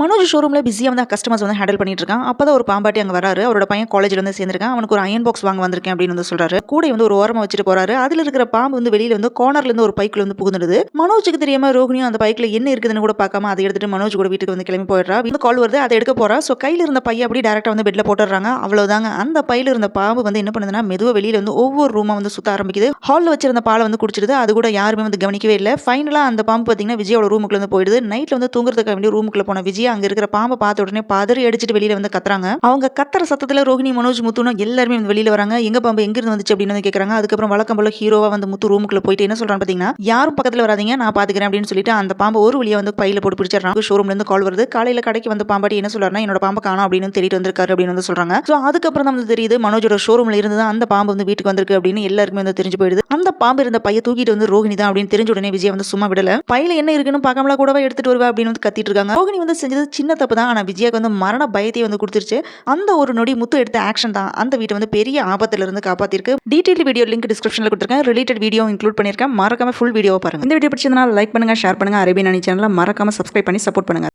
மனோஜ் ஷோரூமில் பிஸியாக வந்து கஸ்டமர்ஸ் வந்து ஹேண்டில் பண்ணிட்டு இருக்கான். அப்போ தான் ஒரு பாம்பாட்டி அங்கே வராரு. அவரோட பையன் காலேஜில் வந்து சேர்ந்திருக்கான். அவனுக்கு ஒரு அயன் பாக்ஸ் வாங்க வந்திருக்கேன் அப்படின்னு வந்து சொல்றாரு. கூட வந்து ஒரு ஓரமாக வச்சுட்டு போறாரு. அதில் இருக்கிற பாம்பு வந்து வெளியில வந்து கார்னர்ல இருந்து ஒரு பைக்கில் வந்து புகுந்துடுது. மனோஜுக்கு தெரியாம ரோஹினியும் அந்த பைக்கில் என்ன இருக்குதுன்னு கூட பார்க்காம அதை எடுத்துட்டு மனோஜ் கூட வீட்டுக்கு வந்து கிளம்பி போயிடுறா. வந்து கால் வருது, அதை எடுக்க போறா. ஸோ கையில் இருந்த பையை அப்படியே டேரக்டா வந்து பெட்ல போட்டுறாங்க. அவ்வளவுதாங்க. அந்த பையில இருந்த பாம்பு வந்து என்ன பண்ணுதுன்னா மெதுவாக வெளியில வந்து ஒவ்வொரு ரூமா வந்து சுத்த ஆரம்பிக்குது. ஹாலில் வச்சிருந்த பாலை வந்து குடிச்சிடுது. அது கூட யாருமே வந்து கவனிக்கவே இல்லை. ஃபைனலா அந்த பாம்பு பார்த்தீங்கன்னா விஜயோட ரூமுக்குள்ள வந்து போயிடுது. நைட்ல வந்து தூங்குறதுக்காக வேண்டிய ரூமுக்குள்ள போன விஜய் அங்க இருக்கிற பாம்பை பார்த்த உடனே பதறி அடிச்சிட்டு வெளியில வந்து கத்துறாங்க. அவங்க கத்துற சத்தத்துல ரோஹிணி, மனோஜ், முத்துன்னு எல்லாருமே வந்து வெளியில வராங்க. எங்க பாம்பு எங்க இருந்து வந்துச்சு அப்படின்னு வந்து கேக்குறாங்க. அதுக்கப்புறம் வழக்கம் போல ஹீரோவா வந்து முத்து ரூமுக்குள்ள போயிட்டு என்ன சொல்றான்னு பாத்தீங்கன்னா, யாரும் பக்கத்துல வராதீங்க, நான் பாத்துக்கிறேன் அப்படின்னு சொல்லிட்டு அந்த பாம்பை ஒரு வழியா வந்து பையில போட்டு பிடிச்சிடறாங்க. ஷோரூம்ல இருந்து கால் வருது. காலையில கடைக்கு வந்து பாம்பாட்டி என்ன சொல்றாருன்னா, என்னோட பாம்பை காணோம் அப்படின்னு தேடிட்டு வந்திருக்காரு அப்படின்னு வந்து சொல்றாங்க. சோ அதுக்கப்புறம் தான் வந்து தெரியுது மனோஜோட ஷோரூம்ல இருந்து தான் அந்த பாம்பு வந்து வீட்டுக்கு வந்திருக்கு அப்படின்னு எல்லாருக்குமே வந்து தெரிஞ்சு போயிடுது. அந்த பாம்பு இருந்த பைய தூக்கிட்டு வந்து ரோஹிணி தான் அப்படின்னு தெரிஞ்ச உடனே விஜய் வந்து சும்மா விடல. பையில என்ன இருக்குன்னு பார்க்காமல கூடவே எடுத்துட்டு வருவா அப்படின்னு வந்து கத்திட்டு இருக்காங்க. ரோஹிணி வந்து செஞ்சது சின்ன தப்பு தான். ஆனா விஜய்க்கு வந்து மரண பயத்தை வந்து கொடுத்துருச்சு. அந்த ஒரு நொடி முத்து எடுத்த ஆக்ஷன் தான் அந்த வீட்டை வந்து பெரிய ஆபத்துல இருந்து காப்பாத்திருக்கு. டீடைல் வீடியோ லிங்க் டிஸ்கிரிப்ஷன்ல கொடுத்துருக்கேன். ரிலேட்டட் வீடியோ இன்க்ளூட் பண்ணிருக்கேன். மறக்காம ஃபுல் வீடியோ பாருங்க. இந்த வீடியோ பிடிச்சிருந்தா லைக் பண்ணுங்க, ஷேர் பண்ணுங்க. அரேபியன் அணி சேனலை மறக்காம சப்ஸ்கிரைப் பண்ணி சப்போர்ட் பண்ணுங்க.